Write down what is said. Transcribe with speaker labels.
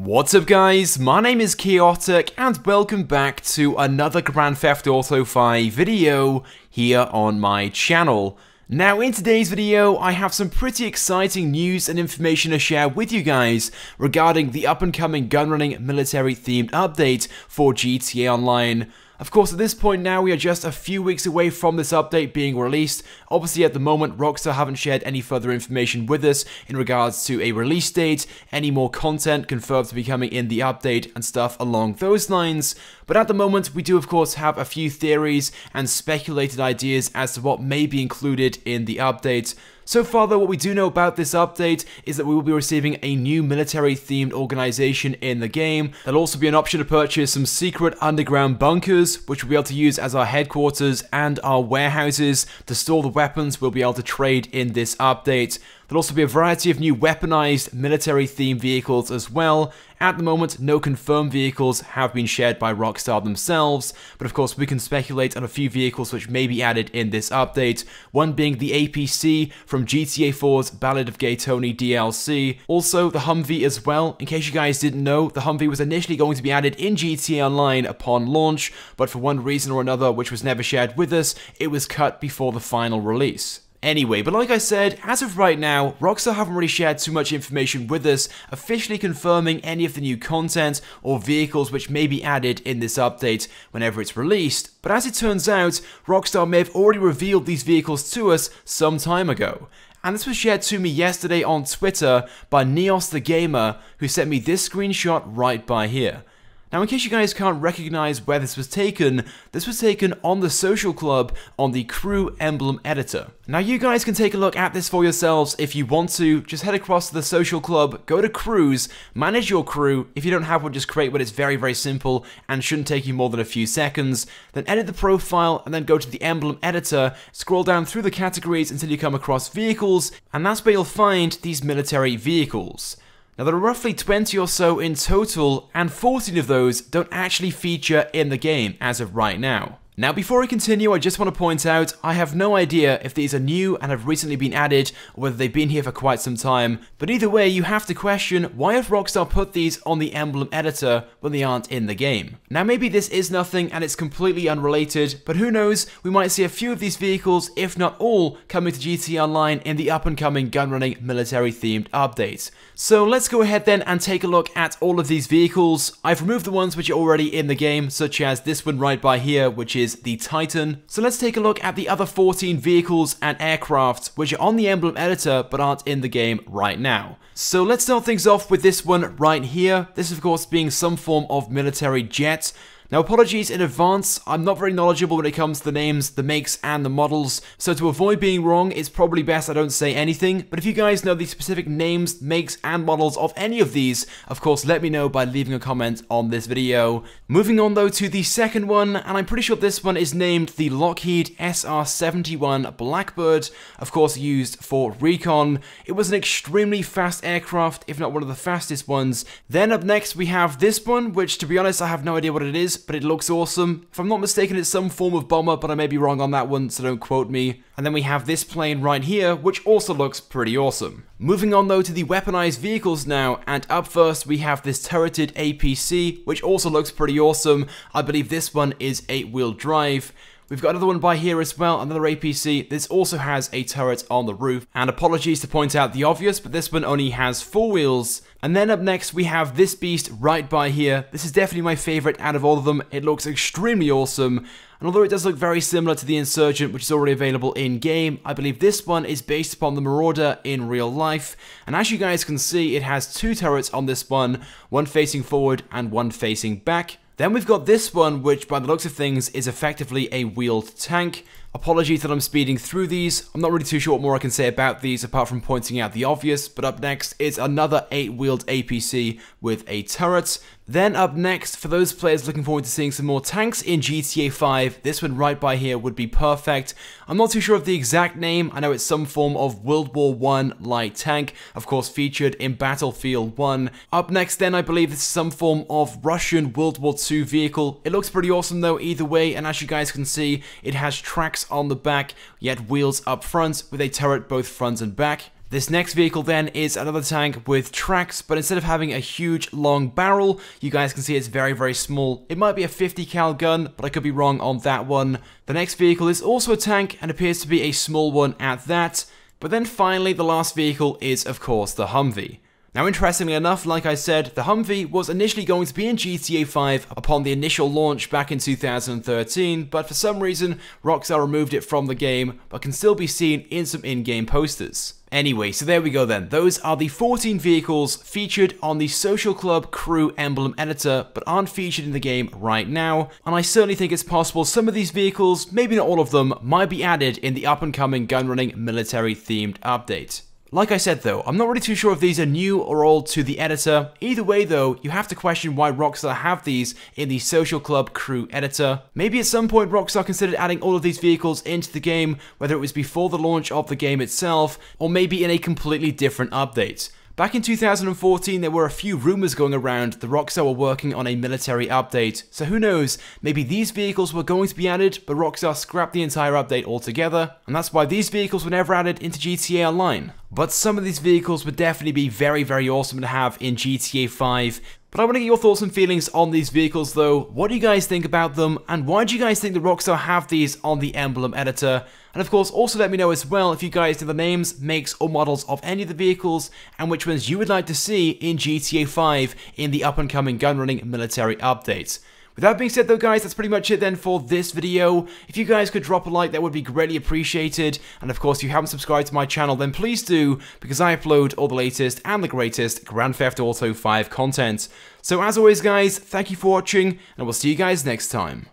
Speaker 1: What's up guys, my name is Chaotic and welcome back to another Grand Theft Auto 5 video here on my channel. Now in today's video I have some pretty exciting news and information to share with you guys regarding the up and coming Gunrunning military themed update for GTA Online. Of course, at this point now, we are just a few weeks away from this update being released. Obviously, at the moment, Rockstar haven't shared any further information with us in regards to a release date, any more content confirmed to be coming in the update, and stuff along those lines. But at the moment, we do, of course, have a few theories and speculated ideas as to what may be included in the update. So far though, what we do know about this update is that we will be receiving a new military-themed organization in the game. There'll also be an option to purchase some secret underground bunkers, which we'll be able to use as our headquarters and our warehouses to store the weapons we'll be able to trade in this update. There'll also be a variety of new weaponized military-themed vehicles as well. At the moment, no confirmed vehicles have been shared by Rockstar themselves, but of course we can speculate on a few vehicles which may be added in this update, one being the APC from GTA 4's Ballad of Gay Tony DLC, also the Humvee as well. In case you guys didn't know, the Humvee was initially going to be added in GTA Online upon launch, but for one reason or another which was never shared with us, it was cut before the final release. Anyway, but like I said, as of right now, Rockstar haven't really shared too much information with us, officially confirming any of the new content or vehicles which may be added in this update whenever it's released. But as it turns out, Rockstar may have already revealed these vehicles to us some time ago. And this was shared to me yesterday on Twitter by Neos the Gamer, who sent me this screenshot right by here. Now, in case you guys can't recognize where this was taken on the Social Club on the Crew Emblem Editor. Now, you guys can take a look at this for yourselves if you want to. Just head across to the Social Club, go to Crews, manage your crew. If you don't have one, just create one. It's very, very simple and shouldn't take you more than a few seconds. Then edit the profile and then go to the Emblem Editor, scroll down through the categories until you come across Vehicles, and that's where you'll find these military vehicles. Now, there are roughly 20 or so in total, and 14 of those don't actually feature in the game as of right now. Now, before I continue, I just want to point out, I have no idea if these are new and have recently been added, or whether they've been here for quite some time, but either way, you have to question, why have Rockstar put these on the Emblem Editor when they aren't in the game? Now, maybe this is nothing and it's completely unrelated, but who knows, we might see a few of these vehicles, if not all, coming to GTA Online in the up-and-coming Gunrunning military-themed update. So let's go ahead then and take a look at all of these vehicles. I've removed the ones which are already in the game, such as this one right by here, which is the Titan. So let's take a look at the other 14 vehicles and aircraft which are on the Emblem Editor but aren't in the game right now. So let's start things off with this one right here. This of course being some form of military jet. Now, apologies in advance, I'm not very knowledgeable when it comes to the names, the makes, and the models, so to avoid being wrong, it's probably best I don't say anything, but if you guys know the specific names, makes, and models of any of these, of course let me know by leaving a comment on this video. Moving on though to the second one, and I'm pretty sure this one is named the Lockheed SR-71 Blackbird, of course used for recon. It was an extremely fast aircraft, if not one of the fastest ones. Then up next we have this one, which to be honest I have no idea what it is, but it looks awesome. If I'm not mistaken, it's some form of bomber, but I may be wrong on that one, so don't quote me. And then we have this plane right here, which also looks pretty awesome. Moving on though to the weaponized vehicles now, and up first we have this turreted APC, which also looks pretty awesome. I believe this one is 8-wheel drive. We've got another one by here as well, another APC. This also has a turret on the roof. And apologies to point out the obvious, but this one only has 4 wheels. And then up next, we have this beast right by here. This is definitely my favorite out of all of them. It looks extremely awesome. And although it does look very similar to the Insurgent, which is already available in-game, I believe this one is based upon the Marauder in real life. And as you guys can see, it has 2 turrets on this one facing forward and one facing back. Then we've got this one, which by the looks of things is effectively a wheeled tank. Apologies that I'm speeding through these. I'm not really too sure what more I can say about these apart from pointing out the obvious, but up next is another 8-wheeled APC with a turret. Then up next, for those players looking forward to seeing some more tanks in GTA 5, this one right by here would be perfect. I'm not too sure of the exact name. I know it's some form of World War I light tank, of course featured in Battlefield 1. Up next then, I believe this is some form of Russian World War II vehicle. It looks pretty awesome though either way, and as you guys can see, it has tracks on the back, yet wheels up front with a turret both front and back. This next vehicle then is another tank with tracks, but instead of having a huge long barrel, you guys can see it's very small. It might be a 50 cal gun, but I could be wrong on that one. The next vehicle is also a tank and appears to be a small one at that. But then finally, the last vehicle is of course the Humvee. Now interestingly enough, like I said, the Humvee was initially going to be in GTA 5 upon the initial launch back in 2013, but for some reason Rockstar removed it from the game, but can still be seen in some in-game posters. Anyway, so there we go then. Those are the 14 vehicles featured on the Social Club Crew emblem editor, but aren't featured in the game right now. And I certainly think it's possible some of these vehicles, maybe not all of them, might be added in the up-and-coming Gunrunning military-themed update. Like I said though, I'm not really too sure if these are new or old to the editor. Either way though, you have to question why Rockstar have these in the Social Club Crew editor. Maybe at some point Rockstar considered adding all of these vehicles into the game, whether it was before the launch of the game itself, or maybe in a completely different update. Back in 2014, there were a few rumors going around that Rockstar were working on a military update, so who knows, maybe these vehicles were going to be added, but Rockstar scrapped the entire update altogether, and that's why these vehicles were never added into GTA Online. But some of these vehicles would definitely be very awesome to have in GTA 5. But I want to get your thoughts and feelings on these vehicles though. What do you guys think about them, and why do you guys think that Rockstar have these on the emblem editor? And of course, also let me know as well if you guys know the names, makes, or models of any of the vehicles, and which ones you would like to see in GTA 5 in the up-and-coming Gunrunning military update. With that being said though guys, that's pretty much it then for this video. If you guys could drop a like, that would be greatly appreciated. And of course, if you haven't subscribed to my channel, then please do, because I upload all the latest and the greatest Grand Theft Auto 5 content. So as always guys, thank you for watching, and I will see you guys next time.